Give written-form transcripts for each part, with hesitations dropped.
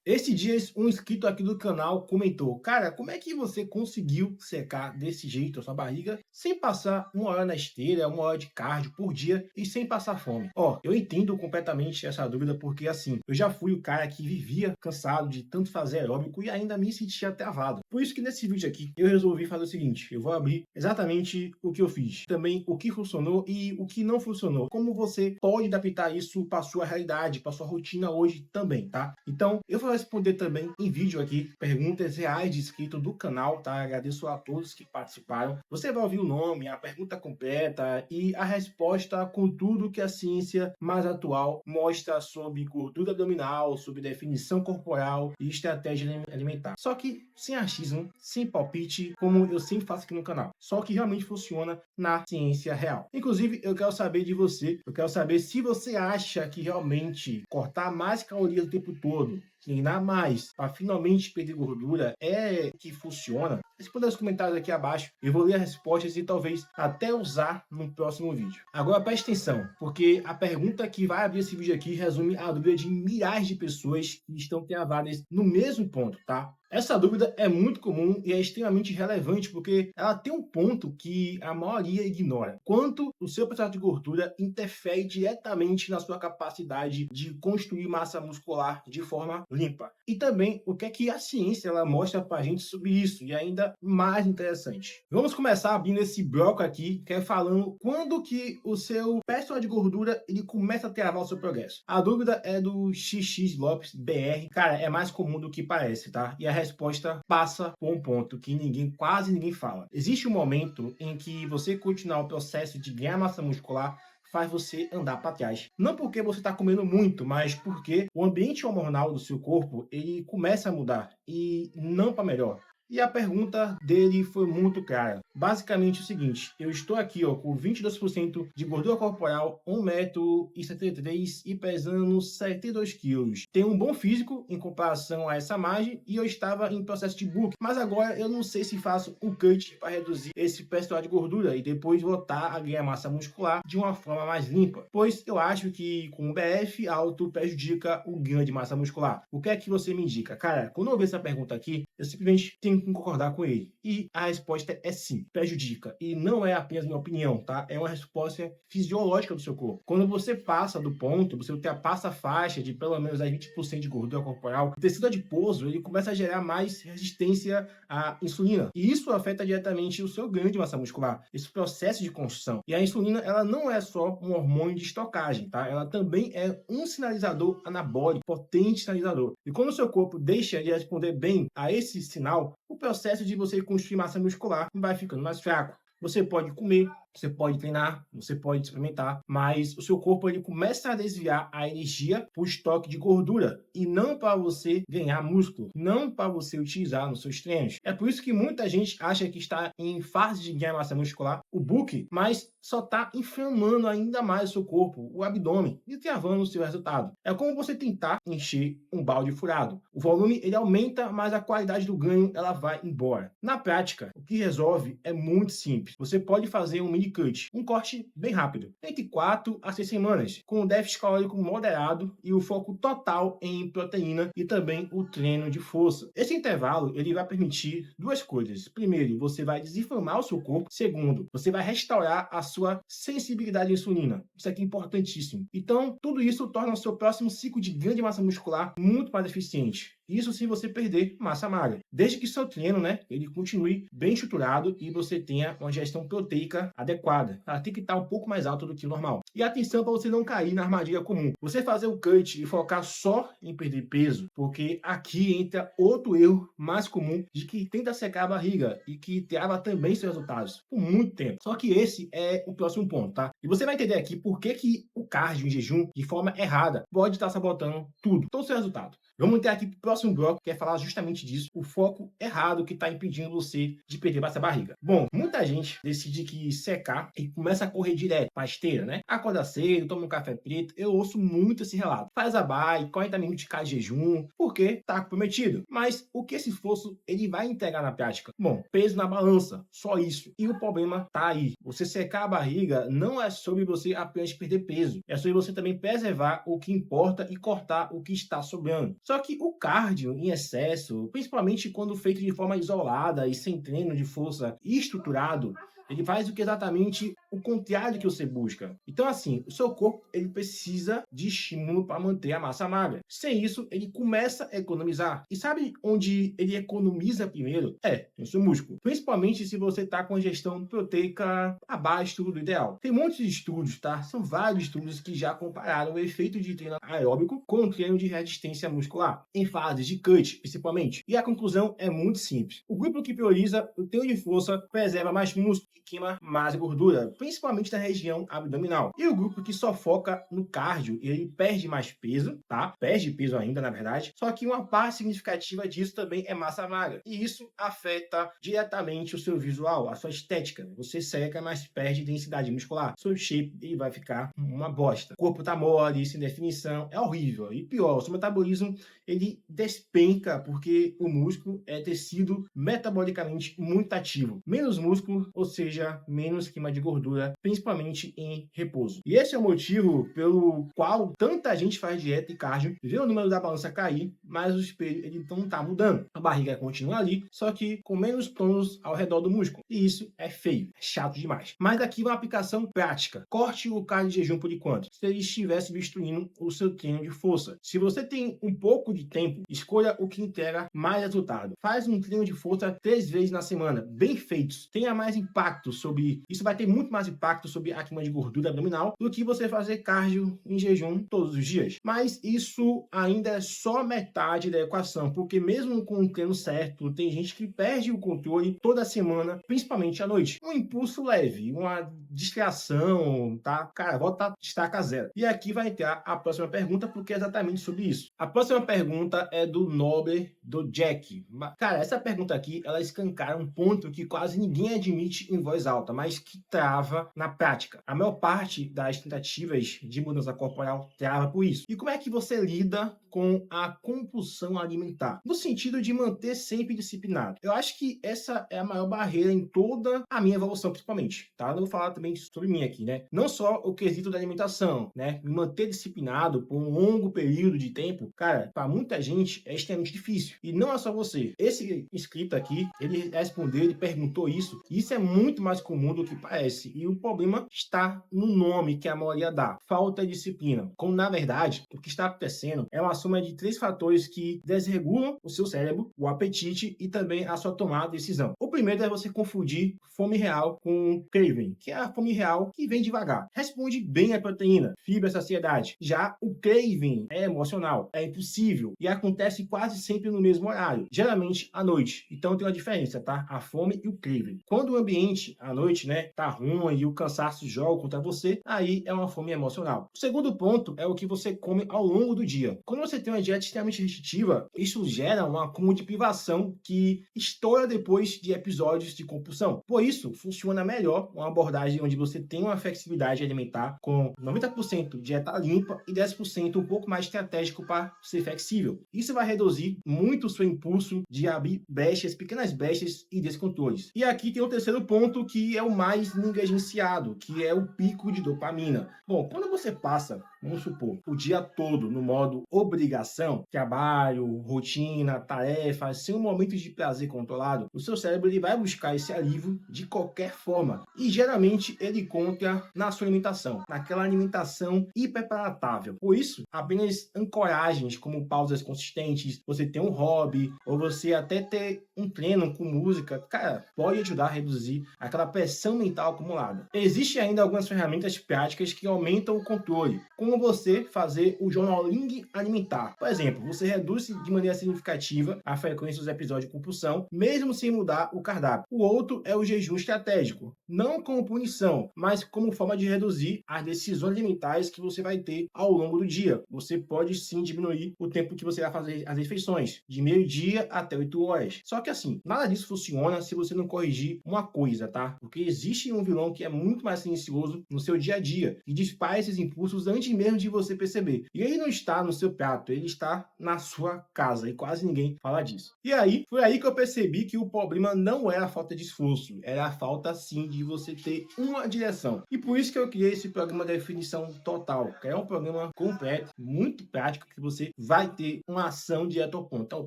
Esses dias, um inscrito aqui do canal comentou: Cara, como é que você conseguiu secar desse jeito a sua barriga sem passar 1 hora na esteira, 1 hora de cardio por dia e sem passar fome? Ó, eu entendo completamente essa dúvida porque, assim, eu já fui o cara que vivia cansado de tanto fazer aeróbico e ainda me sentia travado. Por isso que nesse vídeo aqui eu resolvi fazer o seguinte: eu vou abrir exatamente o que eu fiz, também o que funcionou e o que não funcionou, como você pode adaptar isso para sua realidade, para sua rotina hoje também, tá? Então, eu vou responder também em vídeo aqui perguntas reais de inscrito do canal, tá? Agradeço a todos que participaram. Você vai ouvir o nome, a pergunta completa e a resposta com tudo que a ciência mais atual mostra sobre gordura abdominal, sobre definição corporal e estratégia alimentar. Só que sem achismo, sem palpite, como eu sempre faço aqui no canal. Só que realmente funciona na ciência real. Inclusive, eu quero saber de você, eu quero saber se você acha que realmente cortar mais calorias o tempo todo, treinar mais para finalmente perder gordura é que funciona? Responda nos comentários aqui abaixo, eu vou ler as respostas e talvez até usar no próximo vídeo. Agora preste atenção, porque a pergunta que vai abrir esse vídeo aqui resume a dúvida de milhares de pessoas que estão travadas no mesmo ponto, tá? Essa dúvida é muito comum e é extremamente relevante porque ela tem um ponto que a maioria ignora. Quanto o seu percentual de gordura interfere diretamente na sua capacidade de construir massa muscular de forma limpa. E também o que é que a ciência ela mostra pra gente sobre isso e ainda mais interessante. Vamos começar abrindo esse bloco aqui, que é falando quando que o seu percentual de gordura ele começa a travar o seu progresso. A dúvida é do XX Lopes BR. Cara, é mais comum do que parece, tá? E a resposta passa por um ponto que quase ninguém fala. Existe um momento em que você continuar o processo de ganhar massa muscular faz você andar para trás. Não porque você está comendo muito, mas porque o ambiente hormonal do seu corpo ele começa a mudar e não para melhor. E a pergunta dele foi muito clara. Basicamente o seguinte: eu estou aqui ó, com 22% de gordura corporal, 1,73 m e pesando 72 quilos. Tenho um bom físico em comparação a essa margem e eu estava em processo de bulk, mas agora eu não sei se faço um cut para reduzir esse percentual de gordura e depois voltar a ganhar massa muscular de uma forma mais limpa, pois eu acho que com o BF alto prejudica o ganho de massa muscular. O que é que você me indica? Cara, quando eu ver essa pergunta aqui, eu simplesmente tenho que concordar com ele. E a resposta é sim, prejudica. E não é apenas minha opinião, tá? É uma resposta fisiológica do seu corpo. Quando você passa do ponto, você ultrapassa a faixa de pelo menos 20% de gordura corporal, o tecido adiposo ele começa a gerar mais resistência à insulina. E isso afeta diretamente o seu ganho de massa muscular, esse processo de construção. E a insulina, ela não é só um hormônio de estocagem, tá? Ela também é um sinalizador anabólico, potente sinalizador. E quando o seu corpo deixa de responder bem a esse sinal, o processo de você construir massa muscular vai ficando mais fraco. Você pode comer, você pode treinar, você pode experimentar, mas o seu corpo ele começa a desviar a energia para o estoque de gordura e não para você ganhar músculo, não para você utilizar nos seus treinos. É por isso que muita gente acha que está em fase de ganhar massa muscular, o bulk, mas só está inflamando ainda mais o seu corpo, o abdômen, e travando o seu resultado. É como você tentar encher um balde furado. O volume ele aumenta, mas a qualidade do ganho ela vai embora. Na prática, o que resolve é muito simples. Você pode fazer um mini cut, um corte bem rápido, entre 4 a 6 semanas, com um déficit calórico moderado e o foco total em proteína e também o treino de força. Esse intervalo ele vai permitir duas coisas. Primeiro, você vai desinflamar o seu corpo. Segundo, você vai restaurar a sua sensibilidade à insulina. Isso aqui é importantíssimo. Então, tudo isso torna o seu próximo ciclo de ganho de massa muscular muito mais eficiente. Isso se você perder massa magra. Desde que seu treino, ele continue bem estruturado e você tenha uma ingestão proteica adequada. Ela tem que estar um pouco mais alta do que o normal. E atenção para você não cair na armadilha comum. Você fazer o cut e focar só em perder peso, porque aqui entra outro erro mais comum de que tenta secar a barriga e que trava também seus resultados por muito tempo. Só que esse é o próximo ponto, tá? E você vai entender aqui por que o cardio em jejum, de forma errada, pode estar sabotando tudo, todo o seu resultado. Vamos entrar aqui para o próximo bloco, que é falar justamente disso, o foco errado que está impedindo você de perder essa barriga. Bom, muita gente decide que secar e começa a correr direto para a esteira, né? Acorda cedo, toma um café preto, eu ouço muito esse relato. Faz a bike, 40 minutos de cardio de jejum, porque tá comprometido. Mas o que esse esforço ele vai entregar na prática? Bom, peso na balança, só isso. E o problema tá aí. Você secar a barriga não é sobre você apenas perder peso, é sobre você também preservar o que importa e cortar o que está sobrando, Só que o cardio em excesso, principalmente quando feito de forma isolada e sem treino de força estruturado, ele faz o que exatamente o contrário que você busca. Então, assim, o seu corpo ele precisa de estímulo para manter a massa magra. Sem isso, ele começa a economizar. E sabe onde ele economiza primeiro? No seu músculo. Principalmente se você está com a ingestão proteica abaixo do ideal. Tem muitos estudos, tá? São vários estudos que já compararam o efeito de treino aeróbico com o treino de resistência muscular, em fases de cut, principalmente. E a conclusão é muito simples. O grupo que prioriza o treino de força preserva mais músculo e queima mais gordura, principalmente na região abdominal. E o grupo que só foca no cardio, ele perde mais peso, tá? Perde peso ainda, na verdade, só que uma parte significativa disso também é massa magra. E isso afeta diretamente o seu visual, a sua estética. Você seca, mas perde densidade muscular. Seu shape ele vai ficar uma bosta. O corpo tá mole, sem definição, é horrível. E pior, o seu metabolismo ele despenca porque o músculo é tecido metabolicamente muito ativo. Menos músculo, ou seja, menos queima de gordura, principalmente em repouso. E esse é o motivo pelo qual tanta gente faz dieta e cardio, vê o número da balança cair, mas o espelho ele não tá mudando. A barriga continua ali, só que com menos tônus ao redor do músculo. E isso é feio, é chato demais. Mas aqui uma aplicação prática. Corte o cardio de jejum por enquanto. Se ele estiver substituindo o seu treino de força. Se você tem um pouco de tempo, escolha o que entrega mais resultado. Faz um treino de força 3 vezes na semana, bem feitos. Tenha mais impacto sobre... Isso vai ter muito mais impacto sobre a queima de gordura abdominal do que você fazer cardio em jejum todos os dias. Mas isso ainda é só metade da equação, porque mesmo com o treino certo, tem gente que perde o controle toda semana, principalmente à noite. Um impulso leve, uma distração, tá? Cara, volta a estaca zero. E aqui vai entrar a próxima pergunta, porque é exatamente sobre isso. A próxima pergunta é do Nobre, do Jack. Cara, essa pergunta aqui, ela escancara um ponto que quase ninguém admite em voz alta, mas que trava na prática. A maior parte das tentativas de mudança corporal trava por isso. E como é que você lida com a compulsão alimentar? No sentido de manter sempre disciplinado. Eu acho que essa é a maior barreira em toda a minha evolução, principalmente, tá? Eu vou falar também sobre mim aqui, né? Não só o quesito da alimentação, né? Me manter disciplinado por um longo período de tempo, cara, para muita gente é extremamente difícil. E não é só você. Esse inscrito aqui, ele respondeu, ele perguntou isso. E isso é muito mais comum do que parece. E o problema está no nome que a maioria dá. Falta de disciplina. Como, na verdade, o que está acontecendo é uma soma de 3 fatores que desregulam o seu cérebro, o apetite e também a sua tomada de decisão. O primeiro é você confundir fome real com craving, que é a fome real que vem devagar. Responde bem a proteína, fibra, saciedade. Já o craving é emocional, é impossível e acontece quase sempre no mesmo horário, geralmente à noite. Então tem uma diferença, tá? A fome e o craving. Quando o ambiente à noite, né, tá ruim e o cansaço joga contra você, aí é uma fome emocional. O segundo ponto é o que você come ao longo do dia. Quando você tem uma dieta extremamente restritiva, isso gera um acúmulo de privação que estoura depois de episódios de compulsão. Por isso, funciona melhor uma abordagem onde você tem uma flexibilidade alimentar com 90% dieta limpa e 10% um pouco mais estratégico para ser flexível. Isso vai reduzir muito o seu impulso de abrir brechas, pequenas brechas e descontroles. E aqui tem o terceiro ponto que é o mais negligenciado, que é o pico de dopamina. Bom, quando você passa, vamos supor, o dia todo no modo obrigação, trabalho, rotina, tarefas, sem um momento de prazer controlado, o seu cérebro ele vai buscar esse alívio de qualquer forma. E geralmente ele encontra na sua alimentação, naquela alimentação hiperpalatável. Por isso, apenas ancoragens como pausas consistentes, você ter um hobby, ou você até ter um treino com música, cara, pode ajudar a reduzir aquela pressão mental acumulada. Existem ainda algumas ferramentas práticas que aumentam o controle, como você fazer o journaling alimentar. Por exemplo, você reduz de maneira significativa a frequência dos episódios de compulsão, mesmo sem mudar o cardápio. O outro é o jejum estratégico, não como punição, mas como forma de reduzir as decisões alimentares que você vai ter ao longo do dia. Você pode sim diminuir o tempo que você vai fazer as refeições, de meio-dia até 8 horas. Só que assim, nada disso funciona se você não corrigir uma coisa, certeza, tá? Porque existe um vilão que é muito mais silencioso no seu dia a dia e dispara esses impulsos antes mesmo de você perceber. E ele não está no seu prato, ele está na sua casa e quase ninguém fala disso. E aí, foi aí que eu percebi que o problema não era a falta de esforço, era a falta sim de você ter uma direção. E por isso que eu criei esse programa de definição total, que é um programa completo, muito prático, que você vai ter uma ação direto ao ponto. É um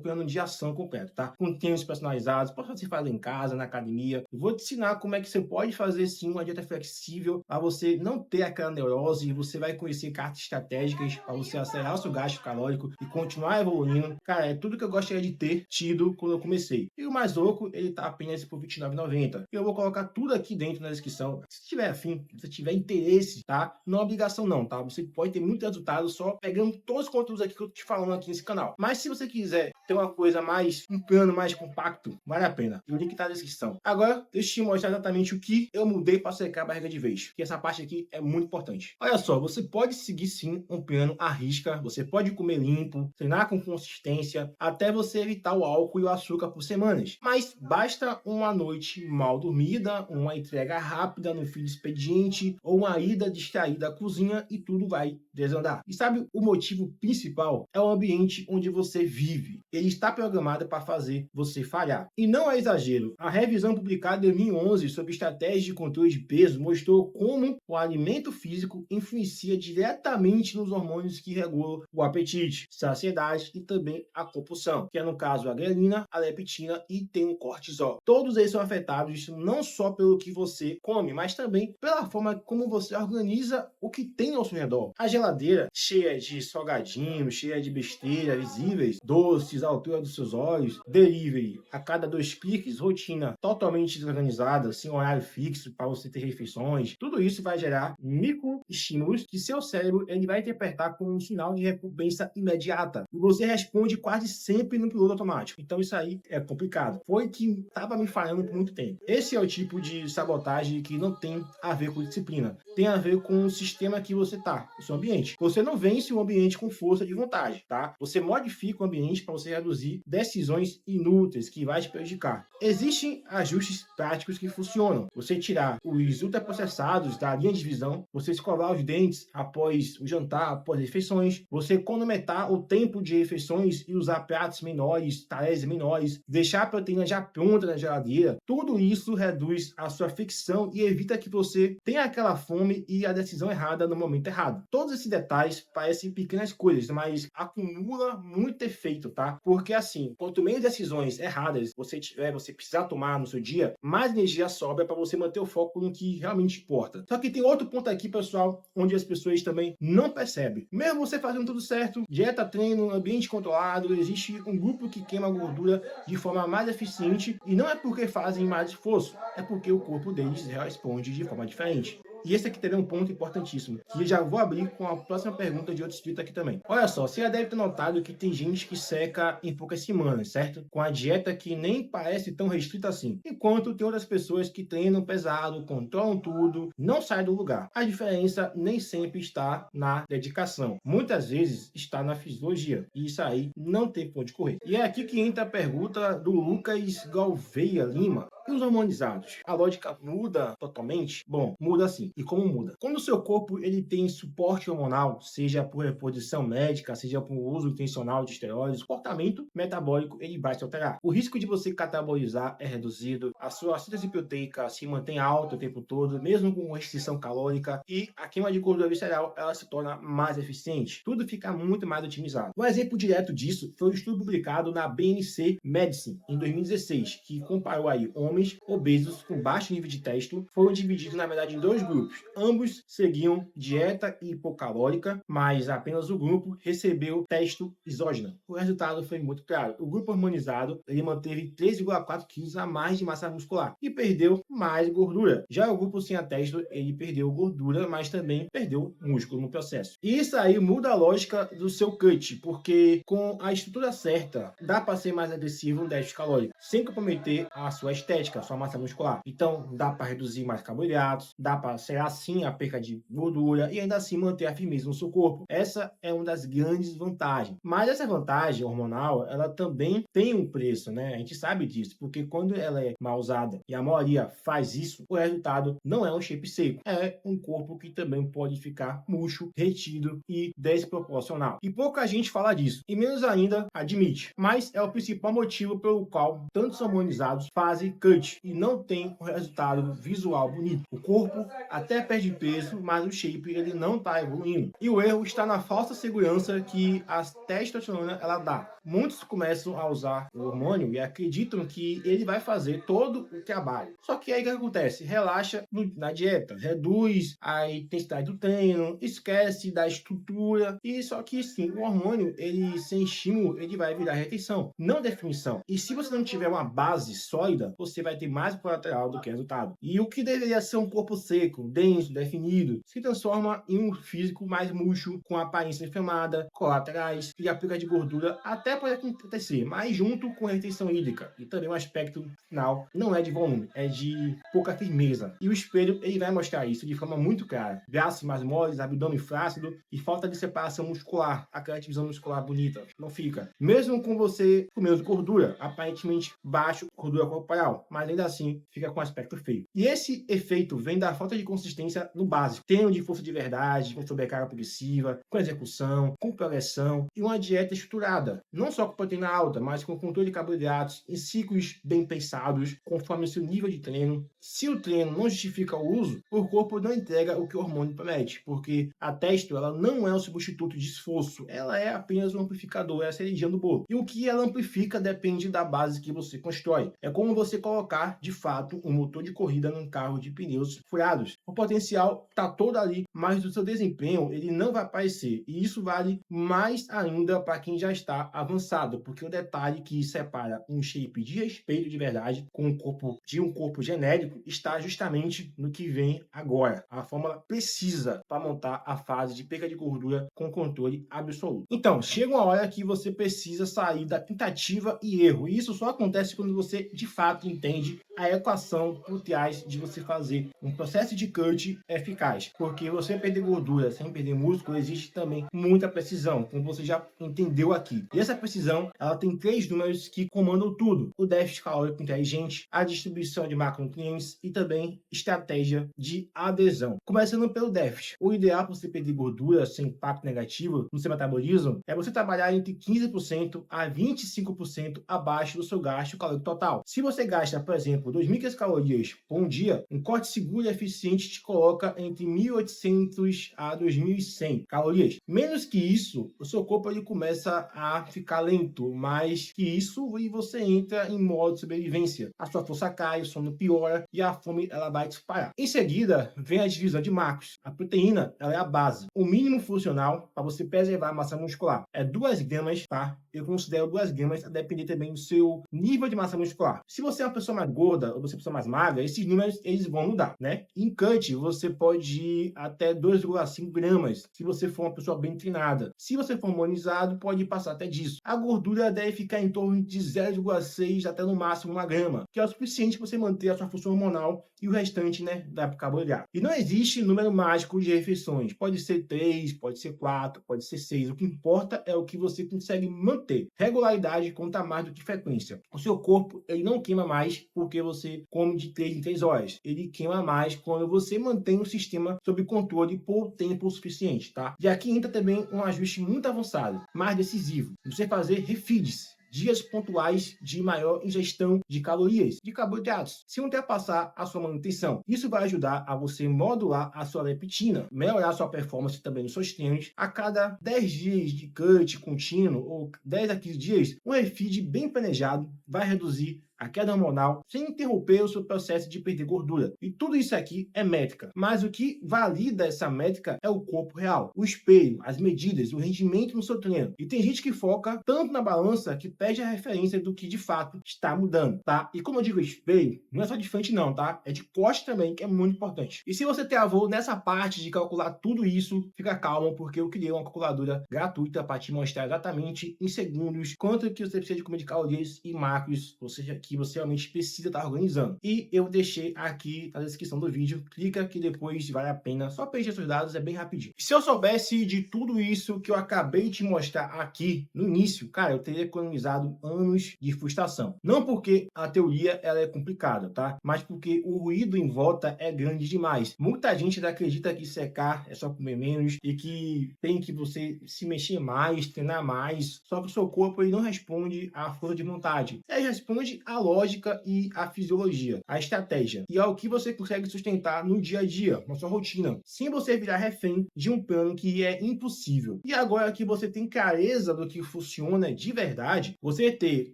plano de ação completo, tá? Com treinos personalizados, pode você fazer em casa, na academia. Eu vou te ensinar como é que você pode fazer sim uma dieta flexível para você não ter aquela neurose. Você vai conhecer cartas estratégicas para você acelerar o seu gasto calórico e continuar evoluindo. Cara, é tudo que eu gostaria de ter tido quando eu comecei. E o mais louco, ele tá apenas por R$29,90. Eu vou colocar tudo aqui dentro na descrição. Se tiver afim, se tiver interesse, tá? Não é obrigação não, tá? Você pode ter muito resultado só pegando todos os conteúdos aqui que eu tô te falando aqui nesse canal. Mas se você quiser ter uma coisa mais, um plano mais compacto, vale a pena. O link tá na descrição. Agora, deixa eu te mostrar exatamente o que eu mudei para secar a barriga de vez. Que essa parte aqui é muito importante. Olha só, você pode seguir sim um plano à risca. Você pode comer limpo, treinar com consistência, até você evitar o álcool e o açúcar por semanas. Mas basta uma noite mal dormida, uma entrega rápida no fim do expediente ou uma ida distraída à cozinha e tudo vai desandar. E sabe o motivo principal? É o ambiente onde você vive. Ele está programado para fazer você falhar. E não é exagero. A revisão publicada em 2011 sobre estratégias de controle de peso mostrou como o alimento físico influencia diretamente nos hormônios que regulam o apetite, saciedade e também a compulsão, que é no caso a grelina, a leptina e tem o cortisol. Todos eles são afetados não só pelo que você come, mas também pela forma como você organiza o que tem ao seu redor. A geladeira cheia de salgadinhos, cheia de besteira visíveis, doces à altura dos seus olhos, delivery a cada 2 cliques, rotina totalmente desorganizada, sem horário fixo para você ter refeições. Tudo isso vai gerar microestímulos que seu cérebro ele vai interpretar como um sinal de recompensa imediata. E você responde quase sempre no piloto automático. Então isso aí é complicado. Foi que estava me falhando por muito tempo. Esse é o tipo de sabotagem que não tem a ver com disciplina. Tem a ver com o sistema que você tá, o seu ambiente. Você não vence o ambiente com força de vontade, tá? Você modifica o ambiente para você reduzir decisões inúteis que vai te prejudicar. Existem ajustes práticos que funcionam. Você tirar os ultraprocessados da linha de visão, você escovar os dentes após o jantar, após as refeições, você cronometrar o tempo de refeições e usar pratos menores, talheres menores, deixar a proteína já pronta na geladeira. Tudo isso reduz a sua fricção e evita que você tenha aquela fome e a decisão errada no momento errado. Todos esses detalhes parecem pequenas coisas, mas acumula muito efeito, tá? Porque assim, quanto menos decisões erradas você tiver, você precisar tomar no seu dia, mais energia sobra para você manter o foco no que realmente importa. Só que tem outro ponto aqui, pessoal, onde as pessoas também não percebem. Mesmo você fazendo tudo certo, dieta, treino, ambiente controlado, existe um grupo que queima gordura de forma mais eficiente e não é porque fazem mais esforço, é porque o corpo deles responde de forma diferente. E esse aqui também é um ponto importantíssimo, que já vou abrir com a próxima pergunta de outro inscrito aqui também. Olha só, você já deve ter notado que tem gente que seca em poucas semanas, certo? Com a dieta que nem parece tão restrita assim. Enquanto tem outras pessoas que treinam pesado, controlam tudo, não saem do lugar. A diferença nem sempre está na dedicação. Muitas vezes está na fisiologia. E isso aí não tem ponto de correr. E é aqui que entra a pergunta do Lucas Galveia Lima. E os hormonizados? A lógica muda totalmente? Bom, muda sim. E como muda? Quando o seu corpo ele tem suporte hormonal, seja por reposição médica, seja por uso intencional de esteroides, o comportamento metabólico ele vai se alterar. O risco de você catabolizar é reduzido, a sua síntese proteica se mantém alta o tempo todo, mesmo com restrição calórica, e a queima de gordura visceral ela se torna mais eficiente. Tudo fica muito mais otimizado. Um exemplo direto disso foi um estudo publicado na BNC Medicine em 2016, que comparou aí homens obesos com baixo nível de testo foram divididos, na verdade, em 2 grupos. Ambos seguiam dieta hipocalórica, mas apenas o grupo recebeu testo exógeno. O resultado foi muito claro. O grupo hormonizado ele manteve 3,4 kg a mais de massa muscular e perdeu mais gordura. Já o grupo sem a testo, ele perdeu gordura, mas também perdeu músculo no processo. E isso aí muda a lógica do seu cut, porque com a estrutura certa, dá para ser mais agressivo no déficit calórico, sem comprometer a sua estética. energética a sua massa muscular. Então, dá para reduzir mais carboidratos, dá para acelerar sim a perca de gordura e ainda assim manter a firmeza no seu corpo. Essa é uma das grandes vantagens. Mas essa vantagem hormonal, ela também tem um preço, né? A gente sabe disso, porque quando ela é mal usada e a maioria faz isso, o resultado não é um shape seco, é um corpo que também pode ficar murcho, retido e desproporcional. E pouca gente fala disso, e menos ainda admite. Mas é o principal motivo pelo qual tantos hormonizados fazem cut e não tem um resultado visual bonito. O corpo até perde peso, mas o shape ele não está evoluindo. E o erro está na falsa segurança que a testosterona ela dá. Muitos começam a usar o hormônio e acreditam que ele vai fazer todo o trabalho. Só que aí o que acontece? Relaxa na dieta, reduz a intensidade do treino, esquece da estrutura e só que sim, o hormônio ele sem estímulo ele vai virar retenção, não definição. E se você não tiver uma base sólida, você vai ter mais colateral do que resultado. E o que deveria ser um corpo seco, denso, definido, se transforma em um físico mais murcho, com aparência inflamada, colaterais e a perda de gordura até pode acontecer, mas junto com a retenção hídrica. E também o aspecto final não é de volume, é de pouca firmeza. E o espelho ele vai mostrar isso de forma muito clara. Braços mais moles, abdômen flácido e falta de separação muscular. Aquela divisão muscular bonita não fica. Mesmo com você com menos gordura, aparentemente baixo gordura corporal, mas ainda assim fica com aspecto feio. E esse efeito vem da falta de consistência no básico. Treino de força de verdade, com sobrecarga progressiva, com execução, com progressão e uma dieta estruturada. Não só com proteína alta, mas com controle de carboidratos em ciclos bem pensados, conforme o seu nível de treino. Se o treino não justifica o uso, o corpo não entrega o que o hormônio promete, porque a testo ela não é um substituto de esforço, ela é apenas um amplificador, é a cerejinha do bolo. E o que ela amplifica depende da base que você constrói. É como você colocar, de fato, um motor de corrida num carro de pneus furados. O potencial está todo ali, mas o seu desempenho ele não vai aparecer. E isso vale mais ainda para quem já está avançado, porque o detalhe que separa um shape de respeito de verdade com um corpo de um corpo genérico está justamente no que vem agora. A fórmula precisa para montar a fase de perda de gordura com controle absoluto. Então, chega uma hora que você precisa sair da tentativa e erro. E isso só acontece quando você de fato entende a equação por trás de você fazer um processo de cut eficaz. Porque você perder gordura sem perder músculo existe também muita precisão, como você já entendeu aqui. E essa precisão, ela tem 3 números que comandam tudo: o déficit calórico inteligente, a distribuição de macronutrientes e também estratégia de adesão. Começando pelo déficit. O ideal para você perder gordura sem impacto negativo no seu metabolismo é você trabalhar entre 15% a 25% abaixo do seu gasto calórico total. Se você gasta, por exemplo, 2.500 calorias por um dia, um corte seguro e eficiente te coloca entre 1.800 a 2.100 calorias. Menos que isso, o seu corpo ele começa a ficar lento, mais que isso e você entra em modo de sobrevivência. A sua força cai, o sono piora e a fome ela vai disparar. Em seguida, vem a divisão de macros. A proteína ela é a base. O mínimo funcional para você preservar a massa muscular é 2 gramas, tá? Eu considero 2 gramas a depender também do seu nível de massa muscular. Se você é uma pessoa mais gorda ou você é uma pessoa mais magra, esses números eles vão mudar, né? Em cut, você pode ir até 2,5 gramas se você for uma pessoa bem treinada. Se você for hormonizado, pode passar até disso. A gordura deve ficar em torno de 0,6 até no máximo 1 grama, que é o suficiente para você manter a sua função hormonal e o restante, né, da carboidrato. E não existe número mágico de refeições. Pode ser 3, pode ser 4, pode ser 6. O que importa é o que você consegue manter. Regularidade conta mais do que frequência. O seu corpo ele não queima mais porque você come de 3 em 3 horas. Ele queima mais quando você mantém o sistema sob controle por tempo suficiente, tá? E aqui entra também um ajuste muito avançado, mais decisivo. Você fazer refeeds, dias pontuais de maior ingestão de calorias, de carboidratos, sem ultrapassar a sua manutenção. Isso vai ajudar a você modular a sua leptina, melhorar a sua performance também nos seus treinos. A cada 10 dias de cut contínuo, ou 10 a 15 dias, um refeed bem planejado vai reduzir a queda hormonal sem interromper o seu processo de perder gordura. E tudo isso aqui é métrica. Mas o que valida essa métrica é o corpo real, o espelho, as medidas, o rendimento no seu treino. E tem gente que foca tanto na balança que perde a referência do que de fato está mudando, tá? E como eu digo espelho, não é só de frente não, tá? É de costa também, que é muito importante. E se você travou nessa parte de calcular tudo isso, fica calmo, porque eu criei uma calculadora gratuita para te mostrar exatamente em segundos quanto que você precisa de comer de calorias e macros, ou seja, que você realmente precisa estar organizando. E eu deixei aqui na descrição do vídeo, clica que depois vale a pena só preencher seus dados, é bem rapidinho. Se eu soubesse de tudo isso que eu acabei de mostrar aqui no início, cara, eu teria economizado anos de frustração. Não porque a teoria ela é complicada, tá? Mas porque o ruído em volta é grande demais. Muita gente ainda acredita que secar é só comer menos e que tem que você se mexer mais, treinar mais, só que o seu corpo ele não responde à força de vontade. Ele responde à lógica e à fisiologia, à estratégia e ao que você consegue sustentar no dia a dia, na sua rotina, sem você virar refém de um plano que é impossível. E agora que você tem clareza do que funciona de verdade, você ter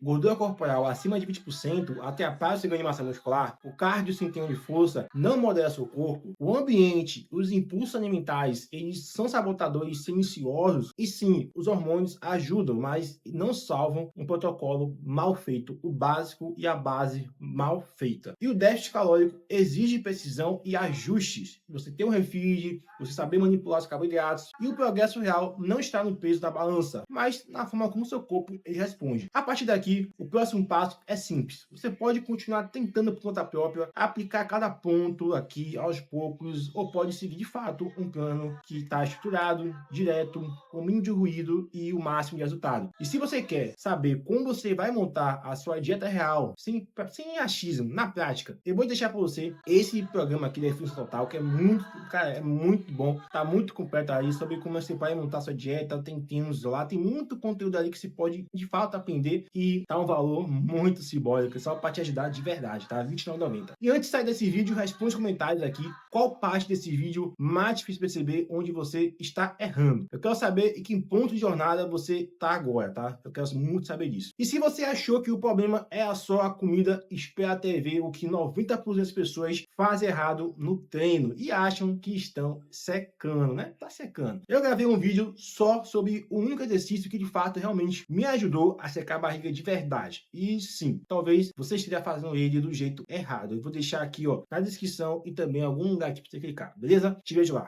gordura corporal acima de 20%, atrapalha seu ganho de massa muscular, o cardio sem treino de força não modera seu corpo, o ambiente, os impulsos alimentares, eles são sabotadores silenciosos e sim, os hormônios ajudam, mas não salvam um protocolo mal feito, o básico e a base mal feita. E o déficit calórico exige precisão e ajustes. Você ter um refeed, você saber manipular os carboidratos e o progresso real não está no peso da balança, mas na forma como seu corpo ele responde. A partir daqui, o próximo passo é simples. Você pode continuar tentando por conta própria, aplicar cada ponto aqui aos poucos, ou pode seguir de fato um plano que está estruturado, direto, com o mínimo de ruído e o máximo de resultado. E se você quer saber como você vai montar a sua dieta real, sem achismo, na prática, eu vou deixar para você esse programa aqui da Definição Total, que é muito, cara, é muito bom, tá muito completo aí sobre como você vai montar sua dieta, tem treinos lá, tem muito conteúdo ali que você pode de fato aprender e tá um valor muito simbólico, só para te ajudar de verdade, tá? R$29,90. E antes de sair desse vídeo, responde nos comentários aqui qual parte desse vídeo mais difícil perceber onde você está errando. Eu quero saber em que ponto de jornada você tá agora, tá? Eu quero muito saber disso. E se você achou que o problema é só a comida, espera até ver o que 90% das pessoas fazem errado no treino e acham que estão secando, né? Tá secando. Eu gravei um vídeo só sobre o único exercício que de fato realmente me ajudou a secar a barriga de verdade. E sim, talvez você esteja fazendo ele do jeito errado. Eu vou deixar aqui, ó, na descrição e também em algum lugar aqui pra você clicar, beleza? Te vejo lá.